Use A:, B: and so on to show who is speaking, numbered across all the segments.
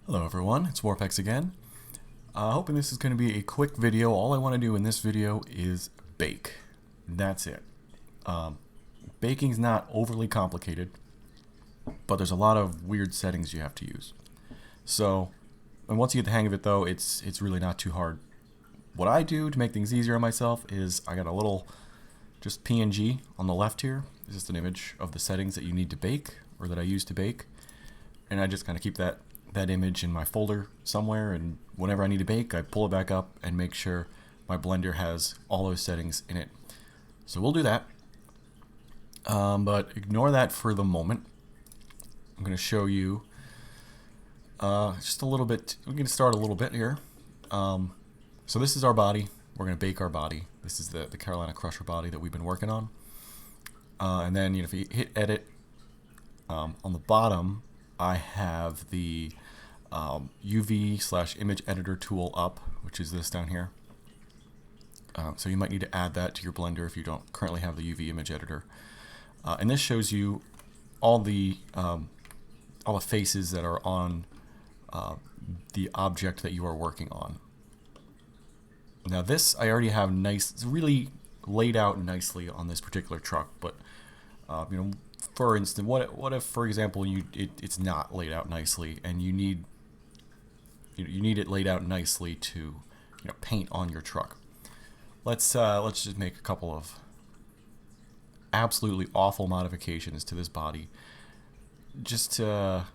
A: Hello everyone, it's Warpex again. Hoping this is going to be a quick video. All I want to do in this video is bake. That's it. Baking's not overly complicated, but there's a lot of weird settings you have to use. So, and once you get the hang of it though, it's really not too hard. What I do to make things easier on myself is I got a little just PNG on the left here. It's just an image of the settings that you need to bake, or that I use to bake. And I just kind of keep that image in my folder somewhere, and whenever I need to bake, I pull it back up and make sure my blender has all those settings in it. So we'll do that. But ignore that for the moment. I'm going to show you just a little bit. We're going to start a little bit here. So this is our body. We're going to bake our body. This is the Carolina Crusher body that we've been working on. And then if you hit edit, on the bottom, I have the UV/image editor tool up, which is this down here. So you might need to add that to your Blender if you don't currently have the UV image editor. And this shows you all the faces that are on the object that you are working on. Now this I already have it's really laid out nicely on this particular truck, but for instance, what if, for example, it's not laid out nicely, and you need it laid out nicely to paint on your truck. Let's just make a couple of absolutely awful modifications to this body, just to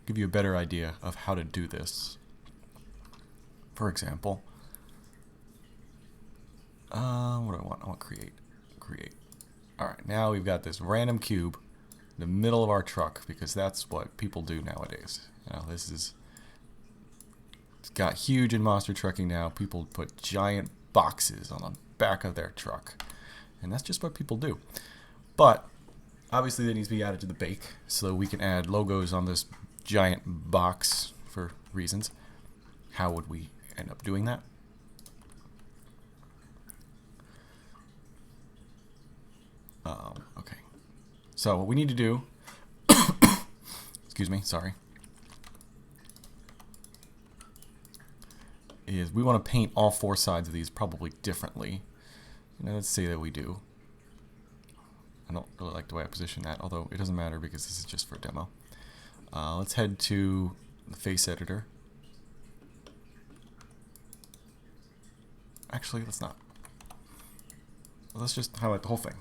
A: give you a better idea of how to do this. For example, what do I want? I want create. Alright, now we've got this random cube in the middle of our truck, because that's what people do nowadays. It's got huge in monster trucking now. People put giant boxes on the back of their truck, and that's just what people do. But obviously that needs to be added to the bake, so we can add logos on this giant box for reasons. How would we end up doing that? Okay, so what we need to do, excuse me, sorry, is we want to paint all four sides of these probably differently. Let's say that we do. I don't really like the way I position that, although it doesn't matter because this is just for a demo. Let's head to the face editor. Actually, let's not. Let's just highlight the whole thing.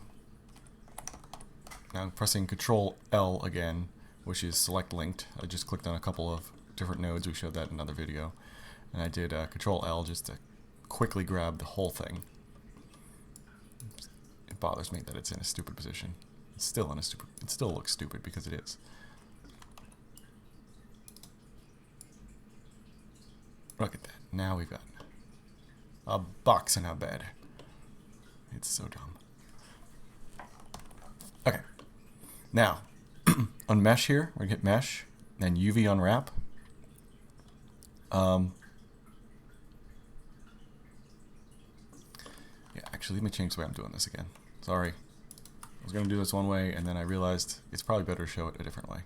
A: Now I'm pressing Control L again, which is select linked. I just clicked on a couple of different nodes. We showed that in another video. And I did Control L just to quickly grab the whole thing. It bothers me that it's in a stupid position. It still looks stupid because it is. Look at that. Now we've got a box in our bed. It's so dumb. Okay. Now, on mesh here, we're going to hit mesh, then UV unwrap. Yeah, actually, let me change the way I'm doing this again. Sorry. I was going to do this one way, and then I realized it's probably better to show it a different way.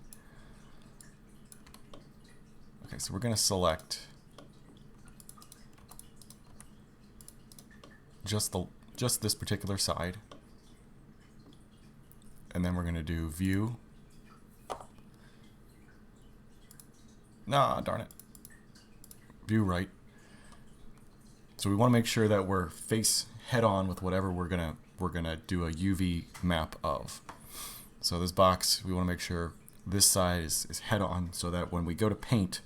A: Okay, so we're going to select just this particular side. And then we're going to do view. Nah, darn it. View right. So we want to make sure that we're face head on with whatever we're gonna do a UV map of. So this box, we want to make sure this side is head on, so that when we go to paint,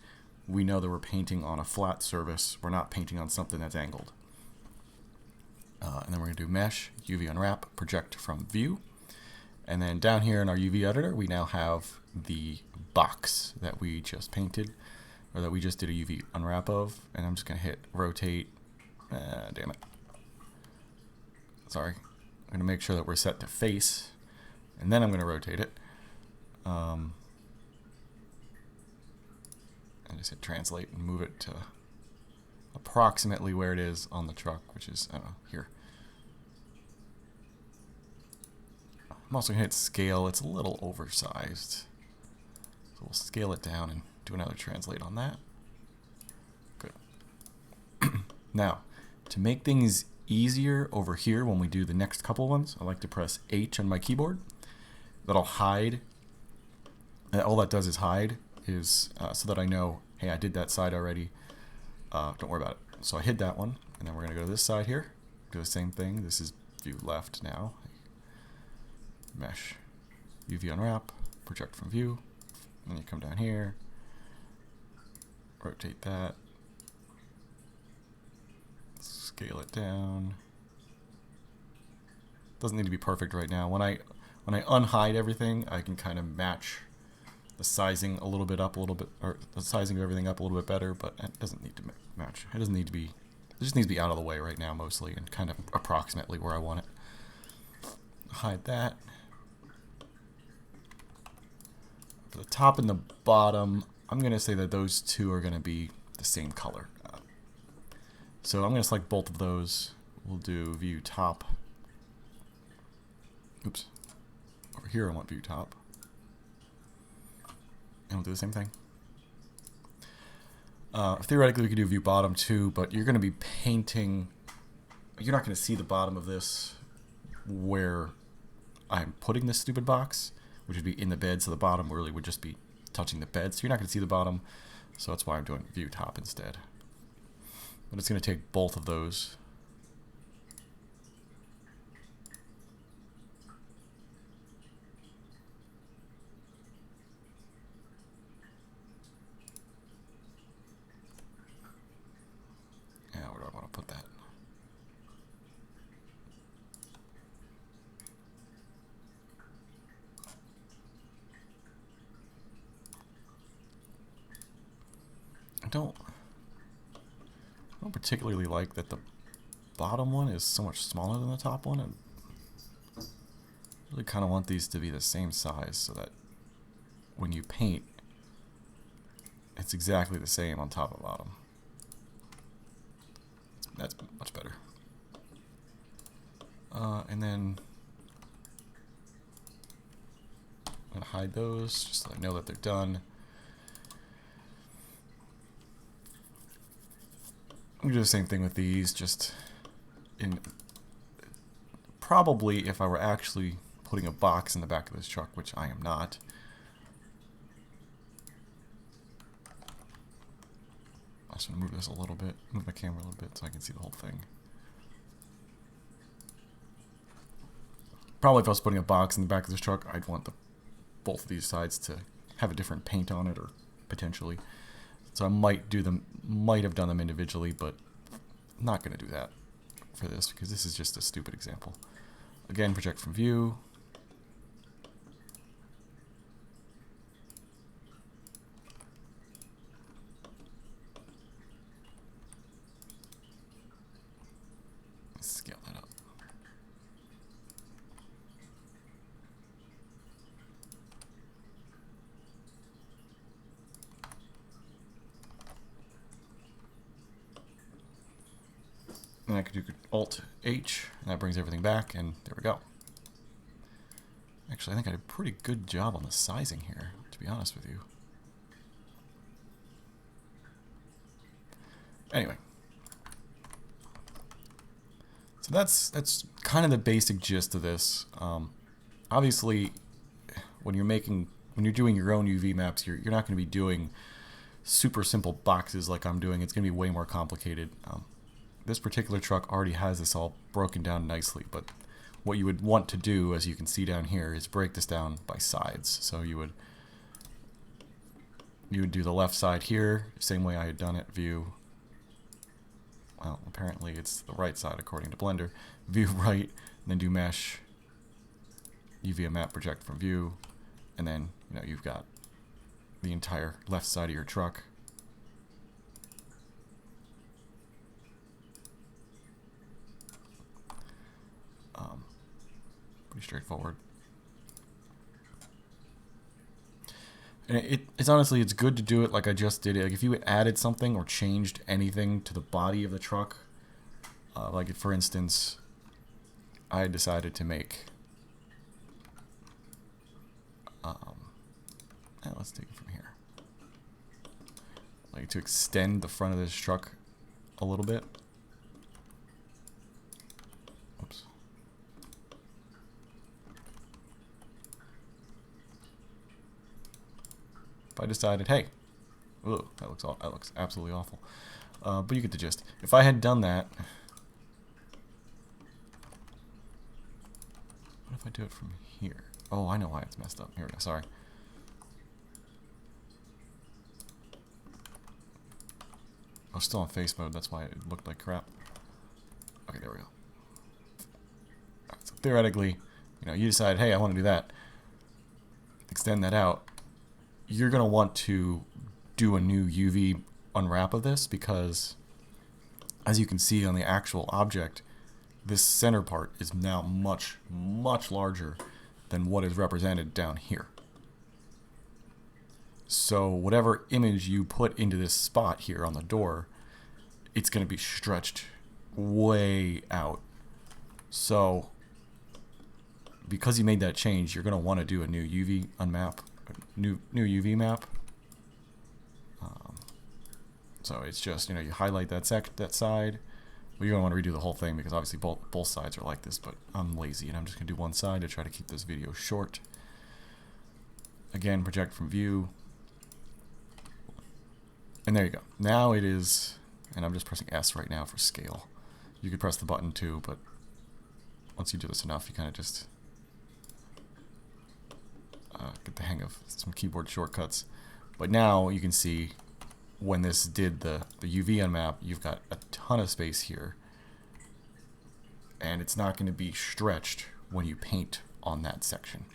A: we know that we're painting on a flat surface. We're not painting on something that's angled. And then we're going to do mesh, UV unwrap, project from view. And then down here in our UV editor, we now have the box that we just painted, or that we just did a UV unwrap of. And I'm just going to hit rotate. Damn it. Sorry. I'm going to make sure that we're set to face, and then I'm going to rotate it. And just hit translate and move it to approximately where it is on the truck, which is, I don't know, here. I'm also going to hit scale. It's a little oversized. So So we'll scale it down and do another translate on that. Good. Now, to make things easier over here when we do the next couple ones, I like to press H on my keyboard. That'll hide. All that does is hide, so that I know, hey, I did that side already. Don't worry about it. So I hid that one, and then we're going to go to this side here. Do the same thing. This is view left now. Mesh. UV unwrap. Project from view. And then you come down here. Rotate that. Scale it down. Doesn't need to be perfect right now. When I unhide everything, I can kind of match the sizing a little bit up a little bit, or the sizing of everything up a little bit better, but it doesn't need to match. It doesn't need to be, it just needs to be out of the way right now mostly and kind of approximately where I want it. Hide that. For the top and the bottom, I'm going to say that those two are going to be the same color. So I'm going to select both of those. We'll do view top. Oops. Over here I want view top. And we'll do the same thing. Theoretically we could do view bottom too, but you're going to be painting, you're not going to see the bottom of this where I'm putting this stupid box, which would be in the bed, so the bottom really would just be touching the bed, so you're not going to see the bottom, so that's why I'm doing view top instead. But it's going to take both of those. Yeah, where do I want to put that? I don't particularly like that the bottom one is so much smaller than the top one, and really kind of want these to be the same size so that when you paint, it's exactly the same on top and bottom. That's much better. And then I'm gonna hide those just so I know that they're done. I'm gonna do the same thing with these, just in probably if I were actually putting a box in the back of this truck, which I am not. I just want to move this a little bit, move my camera a little bit so I can see the whole thing. Probably if I was putting a box in the back of this truck, I'd want both of these sides to have a different paint on it, or potentially. So I might have done them individually, but I'm not going to do that for this because this is just a stupid example. Again, project from view. Scale that up. And I could do Alt-H, and that brings everything back, and there we go. Actually, I think I did a pretty good job on the sizing here, to be honest with you. Anyway. So that's kind of the basic gist of this. Obviously, when you're doing your own UV maps, you're not going to be doing super simple boxes like I'm doing. It's going to be way more complicated. This particular truck already has this all broken down nicely, but what you would want to do, as you can see down here, is break this down by sides. So you would do the left side here, same way I had done it, view. Well, apparently it's the right side according to Blender. View right, and then do mesh, UV map project from view, and then you've got the entire left side of your truck. Pretty straightforward. And it's honestly, it's good to do it like I just did it. Like if you added something or changed anything to the body of the truck, like for instance, I decided to make, let's take it from here. like to extend the front of this truck a little bit. Oops. If I decided, hey, ooh, that looks absolutely awful. But you get the gist. If I had done that, what if I do it from here? Oh, I know why it's messed up. Here we go. Sorry. I was still on face mode. That's why it looked like crap. Okay, there we go. Alright, so theoretically, you decide, hey, I want to do that. Extend that out. You're going to want to do a new UV unwrap of this because, as you can see on the actual object, this center part is now much, much larger than what is represented down here. So whatever image you put into this spot here on the door, it's going to be stretched way out. So because you made that change, you're going to want to do a new UV unmap, new UV map. So it's just, you highlight that side. Well, you're going to want to redo the whole thing because obviously both sides are like this, but I'm lazy and I'm just going to do one side to try to keep this video short. Again, project from view. And there you go. Now it is, and I'm just pressing S right now for scale. You could press the button too, but once you do this enough, you kind of just get the hang of some keyboard shortcuts. But now you can see when this did the UV unmap, you've got a ton of space here. And it's not going to be stretched when you paint on that section.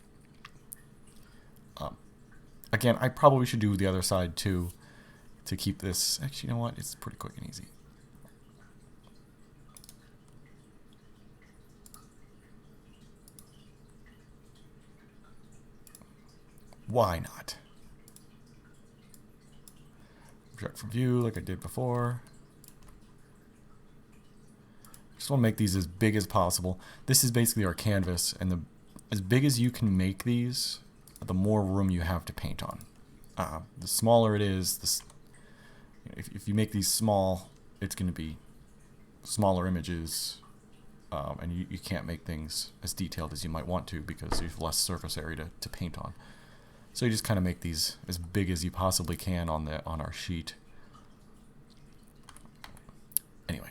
A: Again, I probably should do the other side too to keep this. Actually, you know what? It's pretty quick and easy. Why not? Project from view like I did before. Just want to make these as big as possible. This is basically our canvas, and as big as you can make these, the more room you have to paint on. The smaller it is, if you make these small, it's going to be smaller images, and you can't make things as detailed as you might want to because there's less surface area to paint on. So you just kind of make these as big as you possibly can on our sheet. Anyway.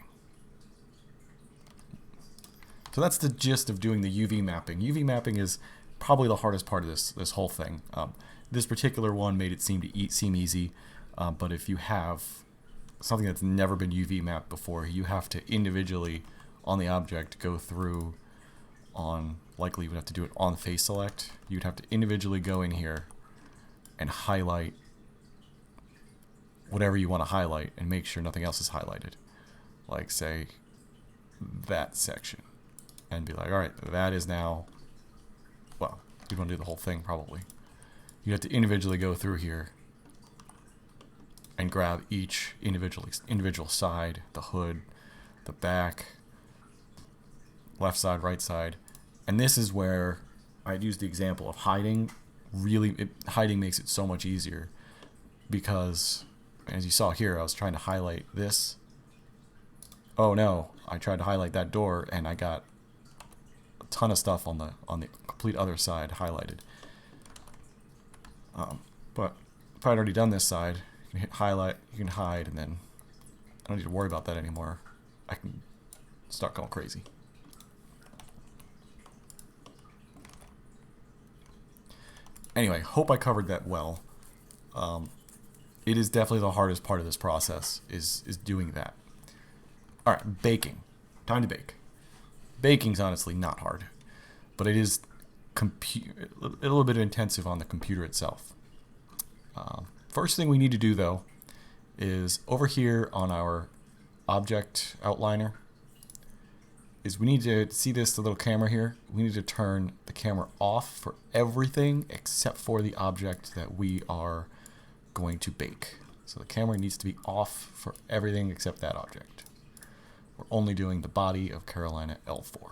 A: So that's the gist of doing the UV mapping. UV mapping is probably the hardest part of this whole thing. This particular one made it seem easy, but if you have something that's never been UV mapped before, you have to individually on the object go through on, likely you would have to do it on face select. You'd have to individually go in here and highlight whatever you want to highlight and make sure nothing else is highlighted. Like say that section. And be like, alright, that is now, well, you want to do the whole thing probably. You have to individually go through here and grab each individual side, the hood, the back, left side, right side. And this is where I'd use the example of hiding. Really, hiding makes it so much easier because, as you saw here, I was trying to highlight this. Oh no, I tried to highlight that door and I got a ton of stuff on the complete other side highlighted. But if I'd already done this side, you can hit highlight, you can hide, and then I don't need to worry about that anymore. I can start going crazy. Anyway, hope I covered that well. It is definitely the hardest part of this process is doing that. Alright, baking. Time to bake. Baking's honestly not hard, but it is a little bit intensive on the computer itself. First thing we need to do though is over here on our object outliner is we need to see this little camera here. We need to turn the camera off for everything except for the object that we are going to bake. So the camera needs to be off for everything except that object. We're only doing the body of Carolina L4.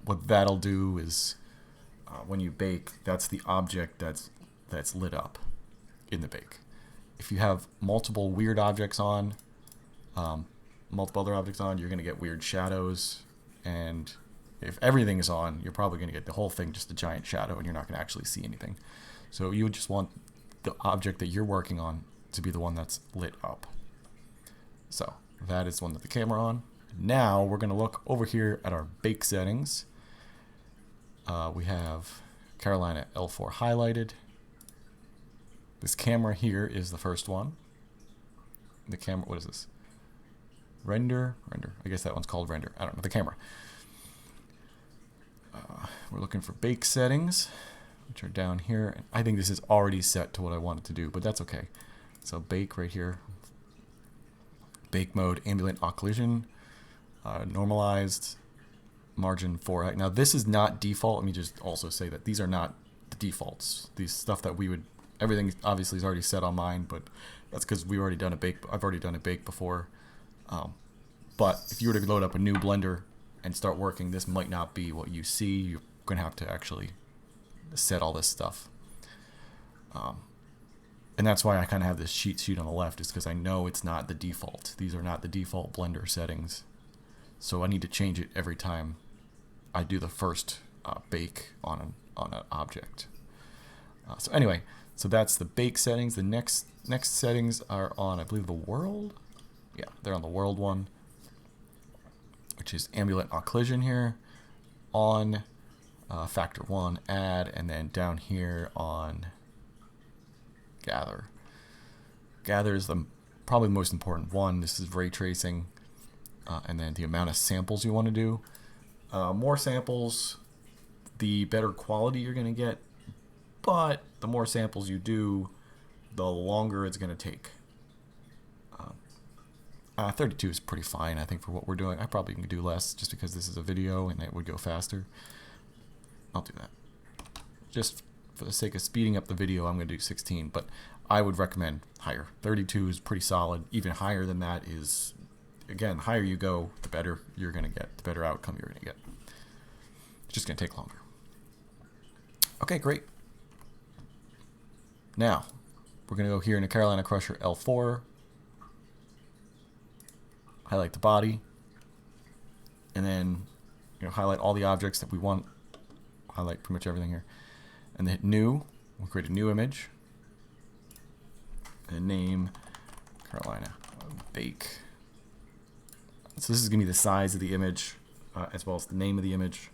A: What that'll do is when you bake, that's the object that's lit up. in the bake. If you have multiple weird objects on, multiple other objects on, you're going to get weird shadows. And if everything is on, you're probably going to get the whole thing just a giant shadow, and you're not going to actually see anything. So you would just want the object that you're working on to be the one that's lit up. So that is one with the camera on. Now we're going to look over here at our bake settings. We have Carolina L4 highlighted. This camera here is the first one. The camera, what is this? Render? I guess that one's called render. I don't know, the camera. We're looking for bake settings, which are down here. I think this is already set to what I wanted to do, but that's okay. So bake right here. Bake mode, ambient occlusion, normalized, margin 4. Now this is not default. Let me just also say that these are not the defaults. These stuff that we would, everything obviously is already set on mine, but that's because we've already done a bake. I've already done a bake before. But if you were to load up a new Blender and start working, this might not be what you see. You're going to have to actually set all this stuff. And that's why I kind of have this cheat sheet on the left, is because I know it's not the default. These are not the default Blender settings. So I need to change it every time I do the first bake on an object. So anyway, so that's the bake settings. The next settings are on, I believe, the world. Yeah, they're on the world one, which is ambient occlusion here, on factor 1, add, and then down here on gather. Gather is probably the most important one. This is ray tracing, and then the amount of samples you want to do. More samples, the better quality you're going to get, but the more samples you do, the longer it's going to take. 32 is pretty fine, I think, for what we're doing. I probably can do less just because this is a video and it would go faster. I'll do that. Just for the sake of speeding up the video, I'm going to do 16, but I would recommend higher. 32 is pretty solid. Even higher than that is, again, the higher you go, the better you're going to get, the better outcome you're going to get. It's just going to take longer. Okay, great. Now, we're going to go here into Carolina Crusher L4. Highlight the body, and then highlight all the objects that we want. Highlight pretty much everything here, and then hit new. We'll create a new image and name Carolina Bake. So this is gonna be the size of the image as well as the name of the image.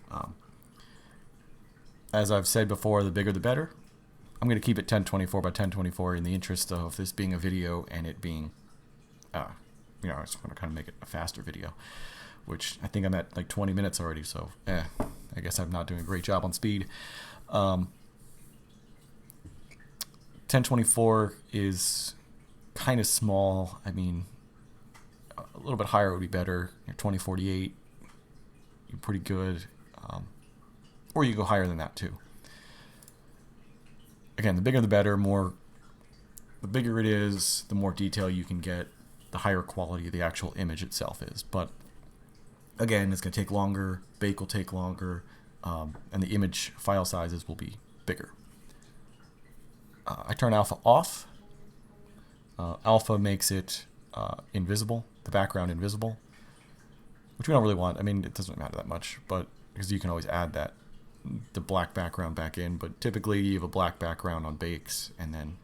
A: As I've said before, the bigger the better. I'm gonna keep it 1024 by 1024 in the interest of this being a video and it being I just want to kind of make it a faster video, which I think I'm at like 20 minutes already, so I guess I'm not doing a great job on speed. 1024 is kind of small. I mean, a little bit higher would be better. 2048, you're pretty good. Or you go higher than that too. Again, the bigger the better. The bigger it is, the more detail you can get, the higher quality the actual image itself is. But again, it's going to take longer, bake will take longer, and the image file sizes will be bigger. I turn alpha off. Alpha makes it invisible, the background invisible, which we don't really want. I mean, it doesn't matter that much, but because you can always add the black background back in, but typically you have a black background on bakes, and then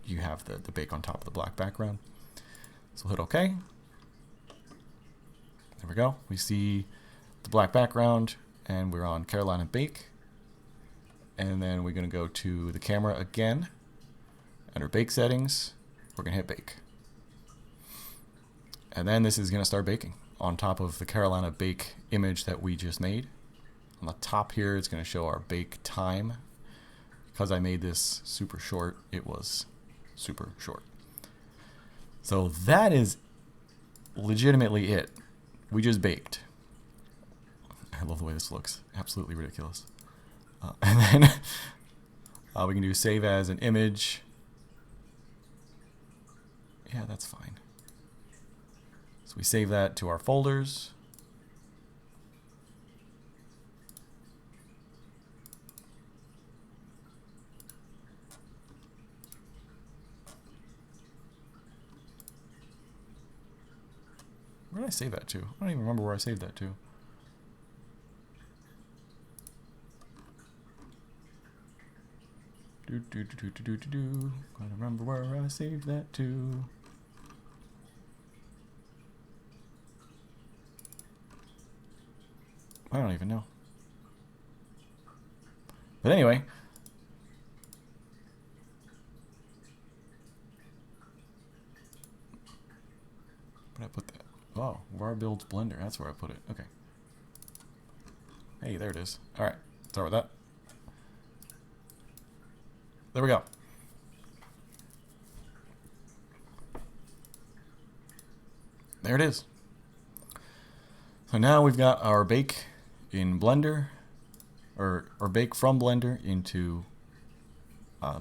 A: you have the bake on top of the black background. So hit OK. There we go. We see the black background, and we're on Carolina Bake. And then we're going to go to the camera again. Under Bake Settings, we're going to hit Bake. And then this is going to start baking on top of the Carolina Bake image that we just made. On the top here, it's going to show our bake time. Because I made this super short, it was super short. So that is legitimately it. We just baked. I love the way this looks. Absolutely ridiculous. And then we can do save as an image. Yeah, that's fine. So we save that to our folders. Where did I save that to? I don't even remember where I saved that to. Gotta remember where I saved that to. I don't even know. But anyway. Where'd I put that? Oh, var builds Blender. That's where I put it. Okay. Hey, there it is. Alright. Start with that. There we go. There it is. So now we've got our bake in Blender, or bake from Blender into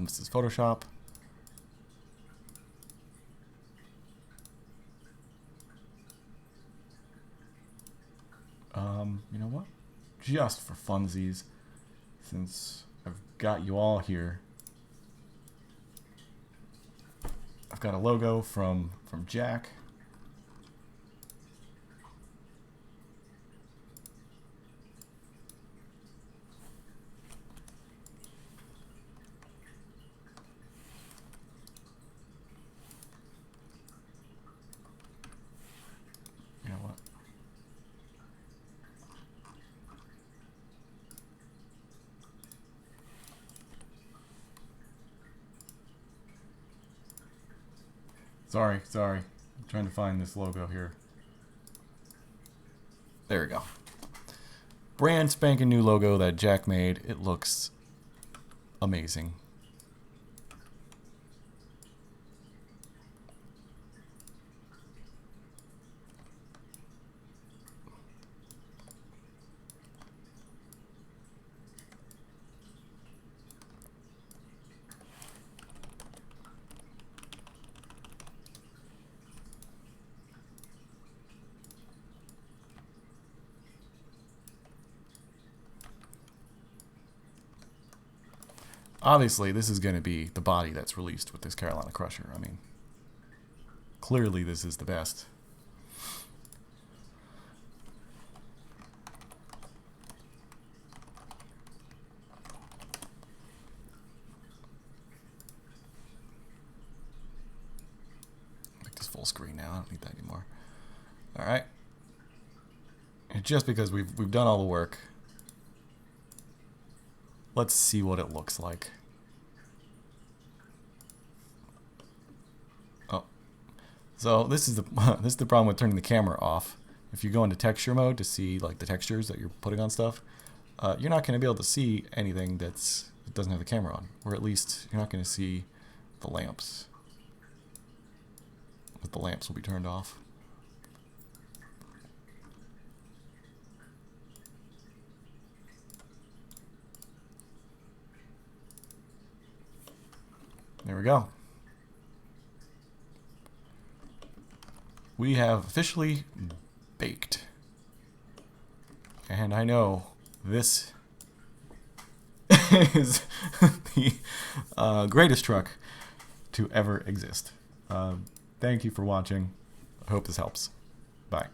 A: this is Photoshop. You know what? Just for funsies, since I've got you all here, I've got a logo from Jack. You know what? Sorry. I'm trying to find this logo here. There we go. Brand spanking new logo that Jack made. It looks amazing. Obviously, this is going to be the body that's released with this Carolina Crusher. I mean, clearly this is the best. Make this full screen now. I don't need that anymore. All right. And just because we've done all the work, let's see what it looks like. Oh, so this is the this is the problem with turning the camera off. If you go into texture mode to see like the textures that you're putting on stuff, you're not going to be able to see anything that doesn't have the camera on, or at least you're not going to see the lamps. But the lamps will be turned off. There we go. We have officially baked. And I know this is the greatest truck to ever exist. Thank you for watching. I hope this helps. Bye.